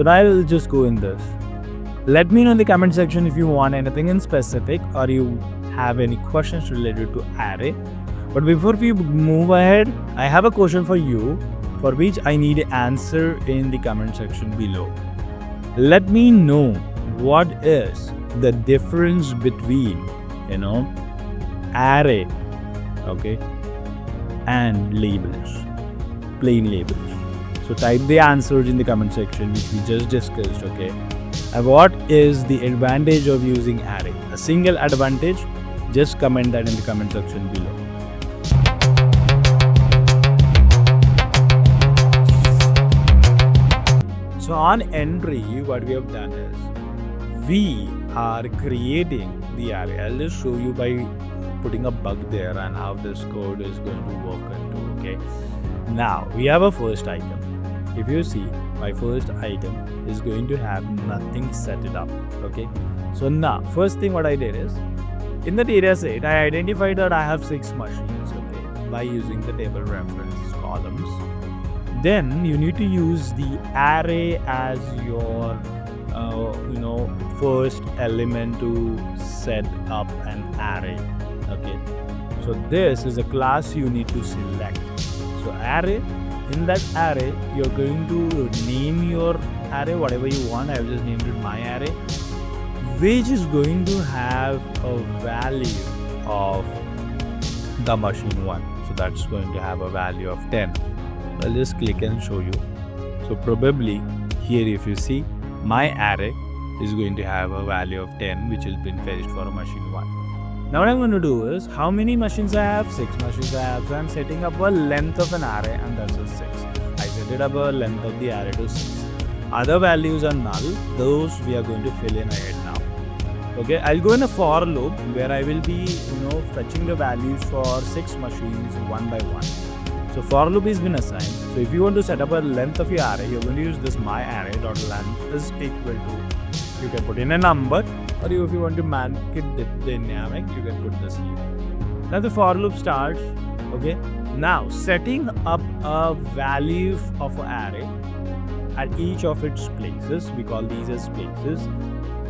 So now I will just go in this. Let me know in the comment section if you want anything in specific or you have any questions related to array. But before we move ahead, I have a question for you for which I need an answer in the comment section below. Let me know what is the difference between, array, okay, and labels, plain labels. So type the answers in the comment section which we just discussed, okay. And what is the advantage of using array? A single advantage, just comment that in the comment section below. So on entry, what we have done is we are creating the array. I'll just show you by putting a bug there and how this code is going to work into, okay. Now we have a first item. If you see, my first item is going to have nothing set it up, okay. So now first thing what I did is in the data set I identified that I have 6 machines, okay, by using the table reference columns. Then you need to use the array as your first element to set up an array, okay. So this is a class you need to select. So array, in that array you're going to name your array whatever you want. I have just named it my array, which is going to have a value of the machine 1. So that's going to have a value of 10. I'll just click and show you. So probably here if you see, my array is going to have a value of 10 which has been fetched for a machine 1. Now what I'm going to do is, how many machines I have? 6 machines I have. So I'm setting up a length of an array and that's a 6. I set it up a length of the array to 6. Other values are null. Those we are going to fill in ahead now. Okay, I'll go in a for loop where I will be, fetching the values for 6 machines one by one. So for loop has been assigned. So if you want to set up a length of your array, you're going to use this my array dot length is equal to. You can put in a number, or if you want to make it dynamic, you can put this here. Now the for loop starts. Okay. Now setting up a value of an array at each of its places. We call these as places.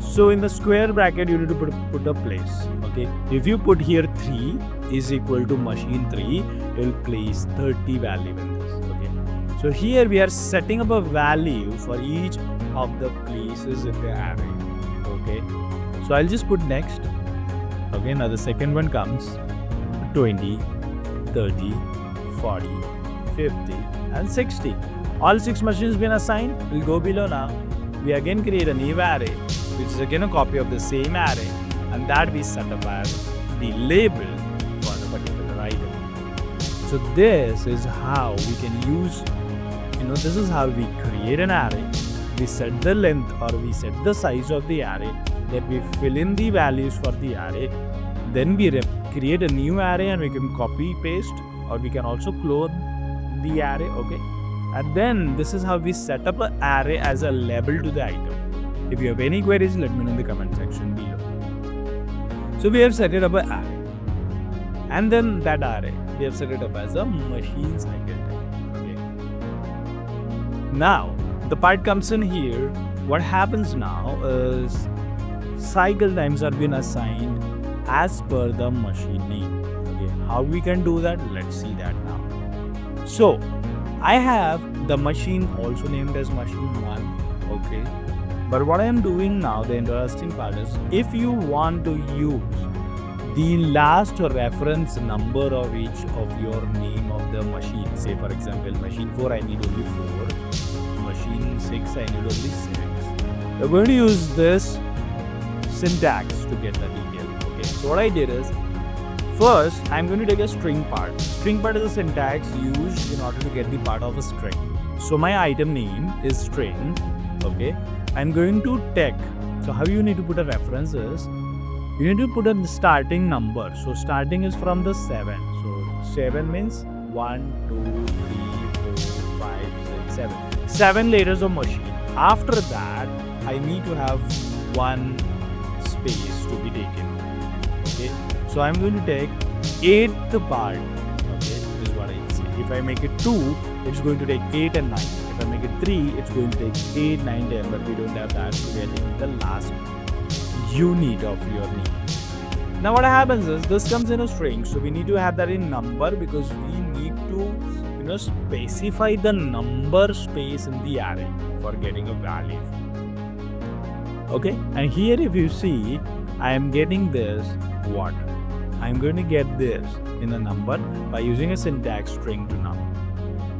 So in the square bracket, you need to put a place. Okay. If you put here 3 is equal to machine 3, you will place 30 value in this. Okay. So here we are setting up a value for each of the places in the array. Okay. So I'll just put next. Okay. Now the second one comes 20, 30, 40, 50 and 60. All 6 machines been assigned. We'll go below now. We again create a new array, which is again a copy of the same array, and that we set up as the label for the particular item. So this is how we can use, this is how we create an array. We set the length or we set the size of the array, then we fill in the values for the array, then we create a new array and we can copy paste, or we can also clone the array, okay. And then this is how we set up an array as a label to the item. If you have any queries, let me know in the comment section below. So we have set it up an array, and then that array we have set it up as a machine cycle type. Okay. Now the part comes in here. What happens now is cycle times are being assigned as per the machine name. Okay. How we can do that? Let's see that now. So I have the machine also named as machine 1. Okay. But what I am doing now, the interesting part is, if you want to use the last reference number of each of your name of the machine, say for example machine 4 I need only 4, machine 6 I need only 6. We're going to use this syntax to get the detail. Okay, so what I did is, first I'm going to take a string part. String part is a syntax used in order to get the part of a string. So my item name is string. Okay, I'm going to take. So how you need to put a reference is, you need to put a starting number. So starting is from the 7. So 7 means 1, 2, 3, 4, 5, 6, 7. 7 layers of machine. After that, I need to have one space to be taken. Okay. So I'm going to take 8th part. Okay, this is what I say. If I make it 2, it's going to take 8 and 9. If I make it 3, it's going to take 8, 9, 10. But we don't have that, so we are taking the last unit of your name. Now what happens is this comes in a string, so we need to have that in number because we need to specify the number space in the array for getting a value. Okay, and here if you see, I am getting this what? I'm going to get this in a number by using a syntax string to num.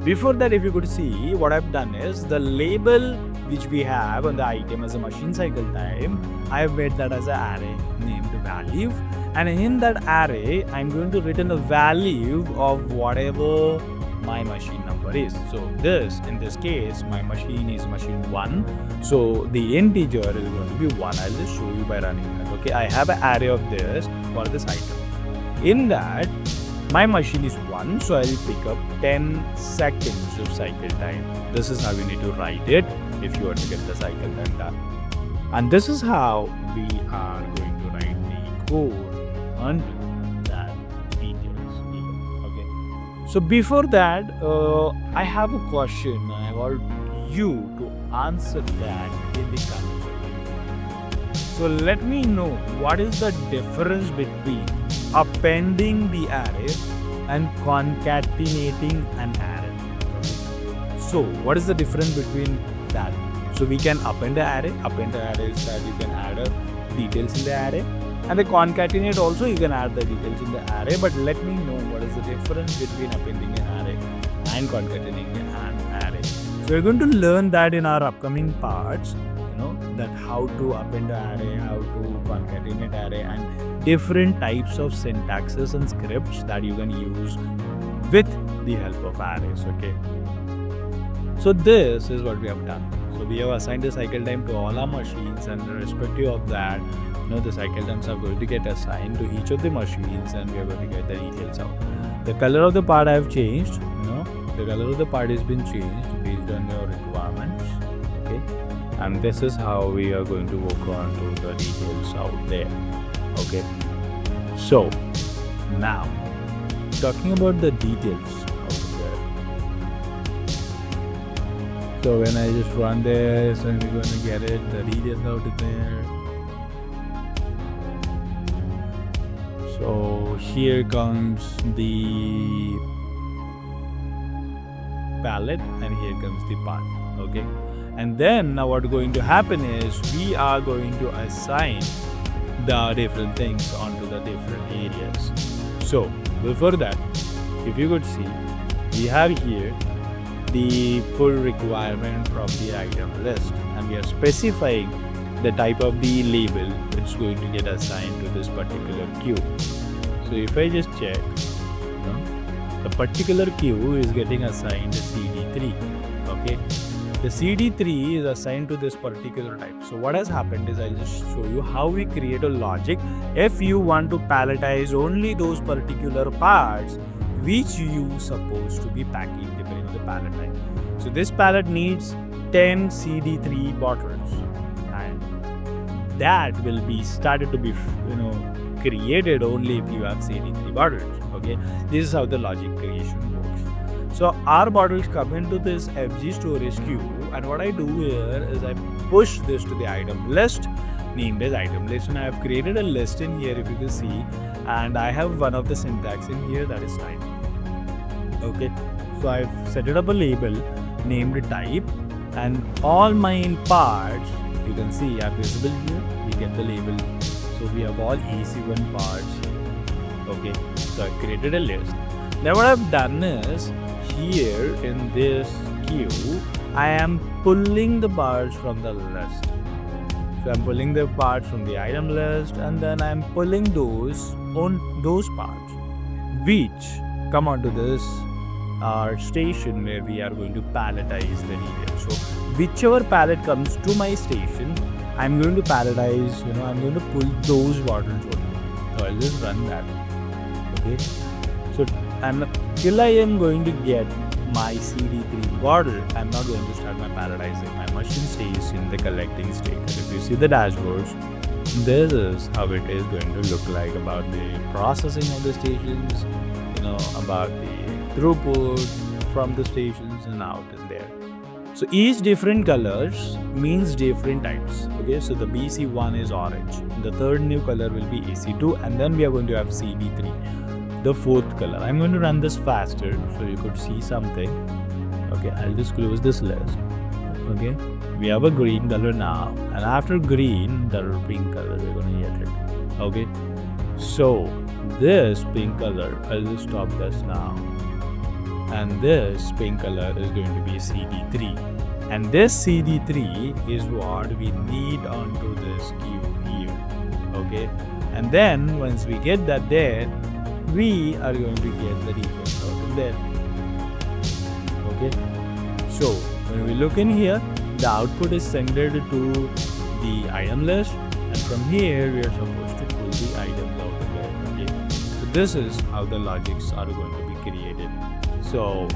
Before that, if you could see, what I've done is the label which we have on the item as a machine cycle time, I have made that as an array named value, and in that array I'm going to return a value of whatever my machine number is. So this, in this case, my machine is machine 1, so the integer is going to be 1. I'll just show you by running that. Okay, I have an array of this for this item. In that, my machine is 1, so I'll pick up 10 seconds of cycle time. This is how you need to write it if you want to get the cycle time done. And this is how we are going to write the code onto that details here. Okay. So before that, I have a question. I want you to answer that in the comments. So let me know what is the difference between appending the array and concatenating an array. So what is the difference between that? So we can append the array. Append the array is that you can add details in the array, and the concatenate also you can add the details in the array. But let me know what is the difference between appending an array and concatenating an array. So we're going to learn that in our upcoming parts. That how to append an array, how to concatenate array, and different types of syntaxes and scripts that you can use with the help of arrays. Okay. So this is what we have done. So we have assigned the cycle time to all our machines, and irrespective of that, the cycle times are going to get assigned to each of the machines, and we are going to get the details out. The color of the part I have changed. The color of the part has been changed based on your requirements. Okay. And this is how we are going to work on to the details out there. Okay. So now talking about the details out there. So when I just run this, and we're going to get it, the details out there. So here comes the palette, and here comes the part. Okay. And then now what's going to happen is we are going to assign the different things onto the different areas. So before that, if you could see, we have here the pull requirement from the item list, and we are specifying the type of the label which is going to get assigned to this particular queue. So if I just check, the particular queue is getting assigned CD3. Okay. The CD3 is assigned to this particular type. So what has happened is I'll just show you how we create a logic if you want to palletize only those particular parts which you supposed to be packing depending on the pallet type. So this pallet needs 10 CD3 bottles, and that will be started to be created only if you have CD3 bottles. Okay, this is how the logic creation works. So our bottles come into this FG storage queue, and what I do here is I push this to the item list named as item list, and I have created a list in here if you can see, and I have one of the syntax in here that is type. Okay, so I've set it up a label named type, and all my parts you can see are visible here. We get the label, so we have all EC1 parts here. Okay, so I created a list. Now what I've done is here in this queue I am pulling the parts from the list. So I'm pulling the parts from the item list, and then I'm pulling those parts which come onto this our station where we are going to palletize the details. So whichever pallet comes to my station, I'm going to palletize, I'm going to pull those bottles only. So I'll just run that. Okay. So till I am going to get my CD3 bottle, I'm not going to start my palletizing. My machine stays in the collecting state. And if you see the dashboards, this is how it is going to look like about the processing of the stations, about the throughput from the stations and out in there. So each different colors means different types. Okay, so the BC1 is orange. The third new color will be AC2, and then we are going to have CB3, the fourth color. I'm going to run this faster so you could see something. Okay, I'll just close this list. Okay, we have a green color now, and after green, the pink color we're going to get it. Okay, so this pink color, I'll just stop this now. And this pink color is going to be CD3, and this CD3 is what we need onto this cube here. Okay, and then once we get that there, we are going to get the defects out in there. Okay, so when we look in here, the output is centered to the item list, and from here we are supposed to pull the items out in there. Okay, so this is how the logics are going to be created. So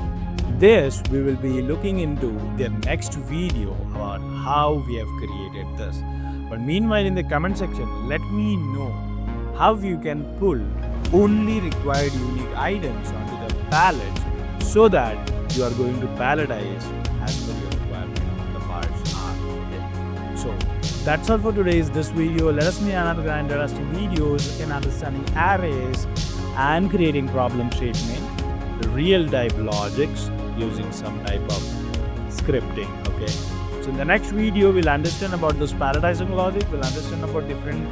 this we will be looking into the next video about how we have created this. But meanwhile, in the comment section, let me know how you can pull only required unique items onto the palette so that you are going to palletize as per your requirement the parts are. Okay. So that's all for today's this video. Let us know another interesting videos in understanding arrays and creating problem statement, the real type logics using some type of scripting. Okay, so in the next video we'll understand about this palletizing logic, we'll understand about different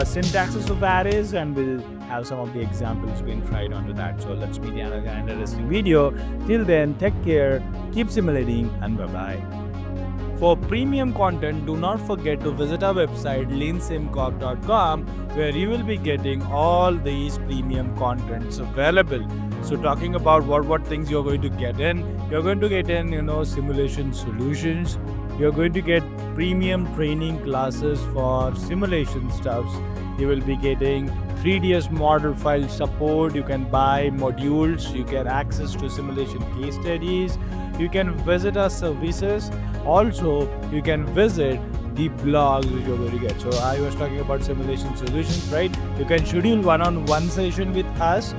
syntaxes of arrays, and we'll have some of the examples being tried onto that. So let's meet in another interesting video. Till then, take care, keep simulating, and bye bye. For premium content, do not forget to visit our website Leansimcorp.com, where you will be getting all these premium contents available. So talking about what things you're going to get in, you're going to get in, simulation solutions. You're going to get premium training classes for simulation stuffs. You will be getting 3ds model file support. You can buy modules. You get access to simulation case studies. You can visit our services. Also, you can visit the blogs which you're going to get. So I was talking about simulation solutions, right? You can schedule one-on-one session with us,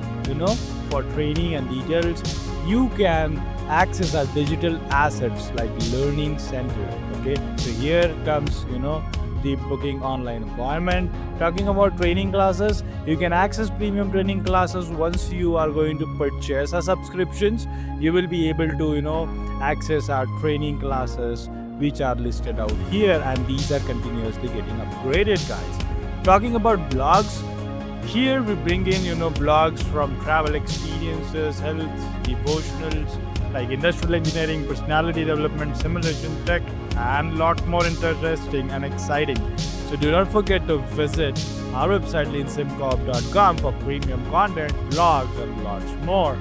for training and details. You can access our digital assets like learning center. Okay, so here comes, the booking online appointment. Talking about training classes, you can access premium training classes. Once you are going to purchase our subscriptions, you will be able to access our training classes which are listed out here, and these are continuously getting upgraded, guys. Talking about blogs, here we bring in blogs from travel experiences, health, devotionals, like industrial engineering, personality development, simulation tech, and lot more interesting and exciting. So do not forget to visit our website Leansimcorp.com for premium content, blogs, and lots more.